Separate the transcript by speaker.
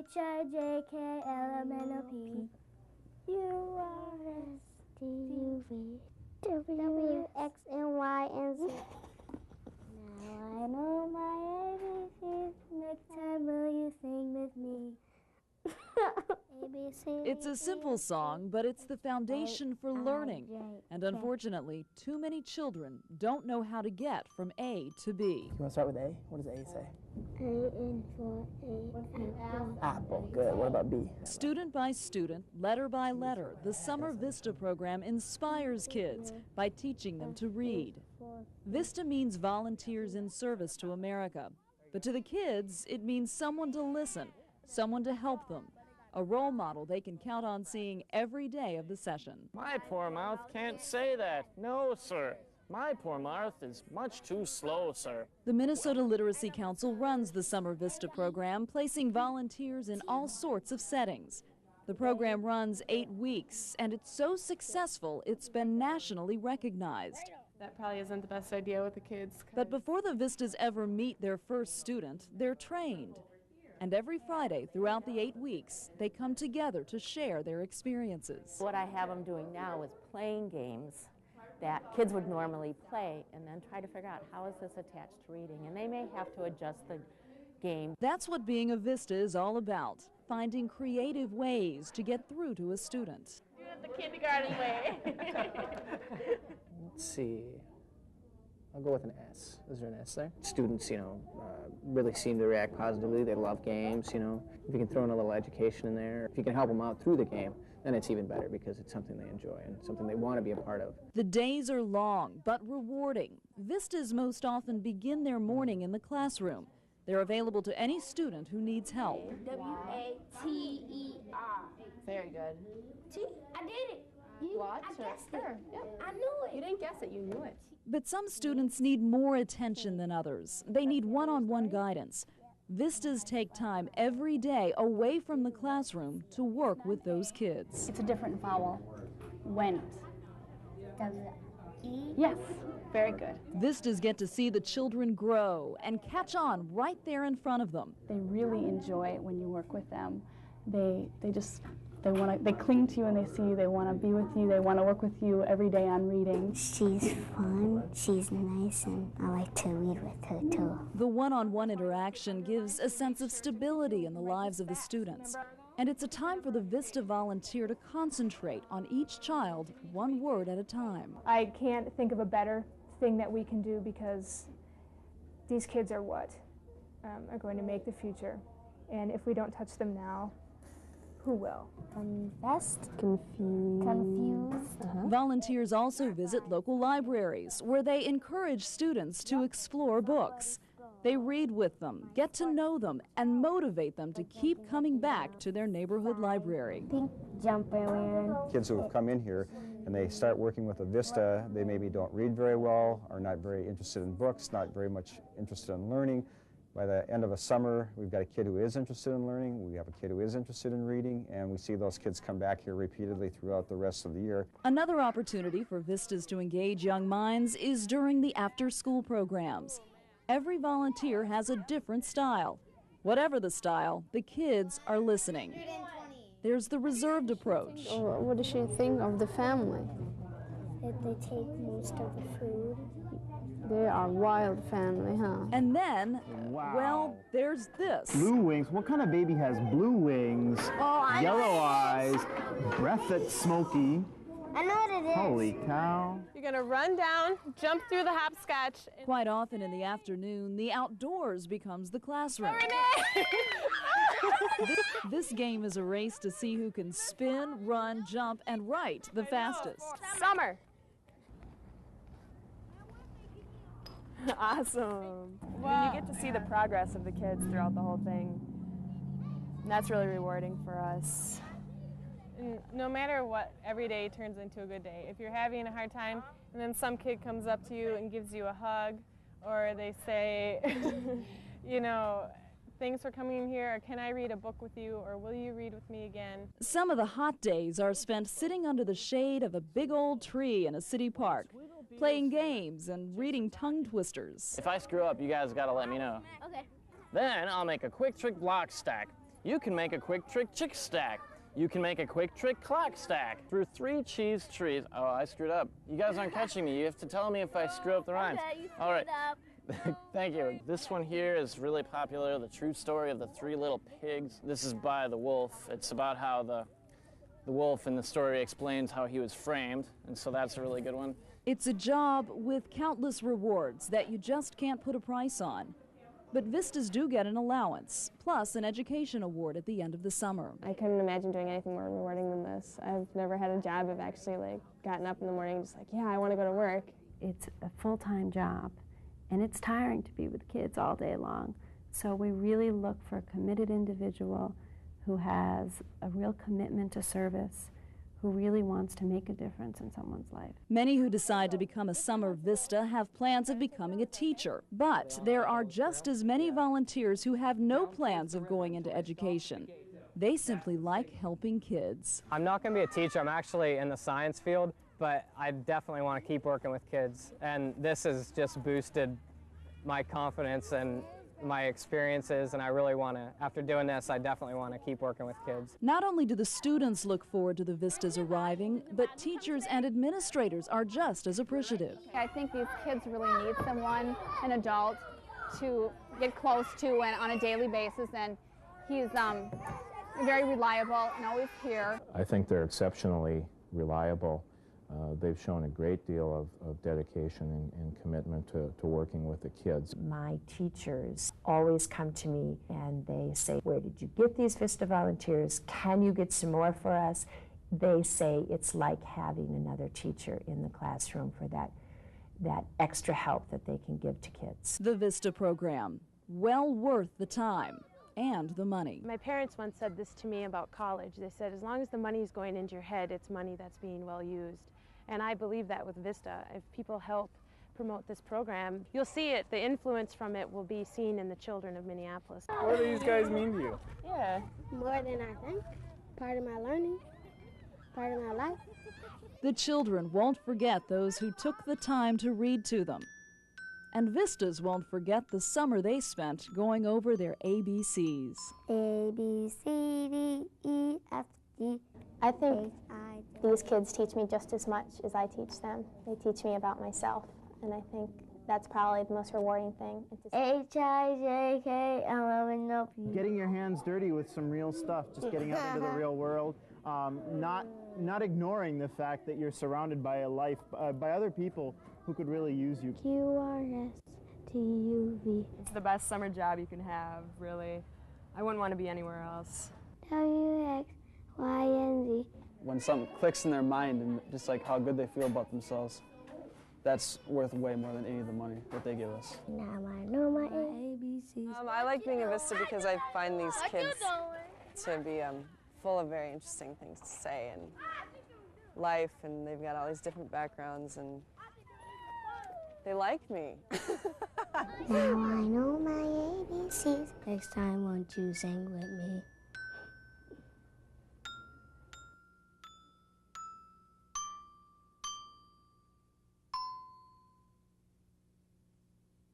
Speaker 1: HIJKLMNOP URSTUV WX and Y and Z. Now I know my ABCs. Next time will you sing with me?
Speaker 2: It's a simple song, but it's the foundation for learning. And unfortunately, too many children don't know how to get from A to B.
Speaker 3: You want to start with A? What does A say?
Speaker 1: A in for apple.
Speaker 3: Apple. Good. What about B?
Speaker 2: Student by student, letter by letter, the Summer VISTA program inspires kids by teaching them to read. VISTA means volunteers in service to America. But to the kids, it means someone to listen, someone to help them, a role model they can count on seeing every day of the session.
Speaker 4: My poor mouth can't say that. No, sir. My poor mouth is much too slow, sir.
Speaker 2: The Minnesota Literacy Council runs the Summer VISTA program, placing volunteers in all sorts of settings. The program runs 8 weeks, and it's so successful it's been nationally recognized.
Speaker 5: That probably isn't the best idea with the kids.
Speaker 2: But before the VISTAs ever meet their first student, they're trained. And every Friday throughout the 8 weeks, they come together to share their experiences.
Speaker 6: What I have them doing now is playing games that kids would normally play and then try to figure out how is this attached to reading. And they may have to adjust the game.
Speaker 2: That's what being a VISTA is all about, finding creative ways to get through to a student.
Speaker 5: Do it the kindergarten way.
Speaker 3: Let's see. I'll go with an S. Is there an S there? Students, really seem to react positively. They love games, If you can throw in a little education in there, if you can help them out through the game, then it's even better because it's something they enjoy and something they want to be a part of.
Speaker 2: The days are long, but rewarding. VISTAs most often begin their morning in the classroom. They're available to any student who needs help.
Speaker 5: W-A-T-E-R. Very good.
Speaker 1: See, I did it.
Speaker 5: I
Speaker 1: guessed it.
Speaker 5: Sure. Yep.
Speaker 1: I knew it.
Speaker 5: You didn't guess it, you knew it.
Speaker 2: But some students need more attention than others. They need one-on-one guidance. VISTAs take time every day away from the classroom to work with those kids.
Speaker 7: It's a different vowel. Went.
Speaker 1: W-E?
Speaker 7: Yes, very good.
Speaker 2: VISTAs get to see the children grow and catch on right there in front of them.
Speaker 7: They really enjoy it when you work with them. They cling to you and they see you, they want to be with you, they want to work with you every day on reading.
Speaker 1: She's fun, she's nice, and I like to read with her too.
Speaker 2: The one-on-one interaction gives a sense of stability in the lives of the students. And it's a time for the VISTA volunteer to concentrate on each child one word at a time.
Speaker 8: I can't think of a better thing that we can do because these kids are what are going to make the future. And if we don't touch them now, who will?
Speaker 1: Confused.
Speaker 2: Volunteers also visit local libraries where they encourage students to explore books. They read with them, get to know them, and motivate them to keep coming back to their neighborhood library.
Speaker 1: Pink jumper wearing.
Speaker 9: Kids who have come in here and they start working with a VISTA, they maybe don't read very well, are not very interested in books, not very much interested in learning. By the end of a summer, we've got a kid who is interested in learning, we have a kid who is interested in reading, and we see those kids come back here repeatedly throughout the rest of the year.
Speaker 2: Another opportunity for VISTAs to engage young minds is during the after-school programs. Every volunteer has a different style. Whatever the style, the kids are listening. There's the reserved approach.
Speaker 10: What does she think of the family?
Speaker 1: That they take most of the food.
Speaker 10: They are a wild family, huh?
Speaker 2: And then, well, there's this.
Speaker 11: Blue wings. What kind of baby has blue wings, yellow eyes, breath that's smoky?
Speaker 1: I know what it is.
Speaker 11: Holy cow.
Speaker 5: You're going to run down, jump through the hopscotch.
Speaker 2: Quite often in the afternoon, the outdoors becomes the classroom. This game is a race to see who can spin, run, jump, and write the fastest.
Speaker 5: Summer. Awesome. Wow. You get to see the progress of the kids throughout the whole thing. And that's really rewarding for us. And no matter what, every day turns into a good day. If you're having a hard time and then some kid comes up to you and gives you a hug, or they say, thanks for coming here, or can I read a book with you, or will you read with me again?
Speaker 2: Some of the hot days are spent sitting under the shade of a big old tree in a city park, playing games and reading tongue twisters.
Speaker 4: If I screw up, you guys gotta let me know.
Speaker 1: Okay.
Speaker 4: Then I'll make a quick trick block stack. You can make a quick trick chick stack. You can make a quick trick clock stack. Through 3 cheese trees. Oh, I screwed up. You guys aren't catching me. You have to tell me if I screw up the rhymes.
Speaker 1: Okay, you screwed
Speaker 4: All right.
Speaker 1: up.
Speaker 4: Thank you. This one here is really popular, The True Story of the 3 Little Pigs. This is by the wolf. It's about how the wolf in the story explains how he was framed, and so that's a really good one.
Speaker 2: It's a job with countless rewards that you just can't put a price on. But Vistas do get an allowance, plus an education award at the end of the summer.
Speaker 5: I couldn't imagine doing anything more rewarding than this. I've never had a job I've actually gotten up in the morning just yeah, I want to go to work.
Speaker 12: It's a full-time job, and it's tiring to be with kids all day long. So we really look for a committed individual who has a real commitment to service, who really wants to make a difference in someone's life.
Speaker 2: Many who decide to become a summer Vista have plans of becoming a teacher, but there are just as many volunteers who have no plans of going into education. They simply like helping kids.
Speaker 13: I'm not going to be a teacher. I'm actually in the science field, but I definitely want to keep working with kids, and this has just boosted my confidence and my experiences, and I really want to, after doing this, I definitely want to keep working with kids.
Speaker 2: Not only do the students look forward to the Vistas arriving, but teachers and administrators are just as appreciative.
Speaker 14: I think these kids really need someone, an adult, to get close to and on a daily basis, and he's very reliable and always here.
Speaker 15: I think they're exceptionally reliable. They've shown a great deal of dedication and commitment to working with the kids.
Speaker 16: My teachers always come to me and they say, where did you get these VISTA volunteers? Can you get some more for us? They say it's like having another teacher in the classroom for that extra help that they can give to kids.
Speaker 2: The VISTA program, well worth the time and the money.
Speaker 5: My parents once said this to me about college. They said, as long as the money is going into your head, it's money that's being well used. And I believe that with VISTA. If people help promote this program, you'll see it. The influence from it will be seen in the children of Minneapolis.
Speaker 17: What do these guys mean to you?
Speaker 5: Yeah.
Speaker 1: More than I think. Part of my learning, part of my life.
Speaker 2: The children won't forget those who took the time to read to them. And Vistas won't forget the summer they spent going over their ABCs.
Speaker 1: A, B, C, D, E, F, G.
Speaker 18: I think these kids teach me just as much as I teach them. They teach me about myself, and I think that's probably the most rewarding thing.
Speaker 11: H-I-J-K-L-M-N-O-P. Getting your hands dirty with some real stuff, just getting out into the real world, not ignoring the fact that you're surrounded by by other people who could really use you.
Speaker 1: Q-R-S-T-U-V.
Speaker 5: It's the best summer job you can have, really. I wouldn't want to be anywhere else.
Speaker 1: W-X-Y-N-Z.
Speaker 19: When something clicks in their mind and just like how good they feel about themselves, that's worth way more than any of the money that they give us.
Speaker 1: Now I know my ABCs.
Speaker 20: I like being a VISTA because I find these kids to be full of very interesting things to say and life, and they've got all these different backgrounds, and they like me.
Speaker 1: Now I know my ABCs. Next time, won't you sing with me?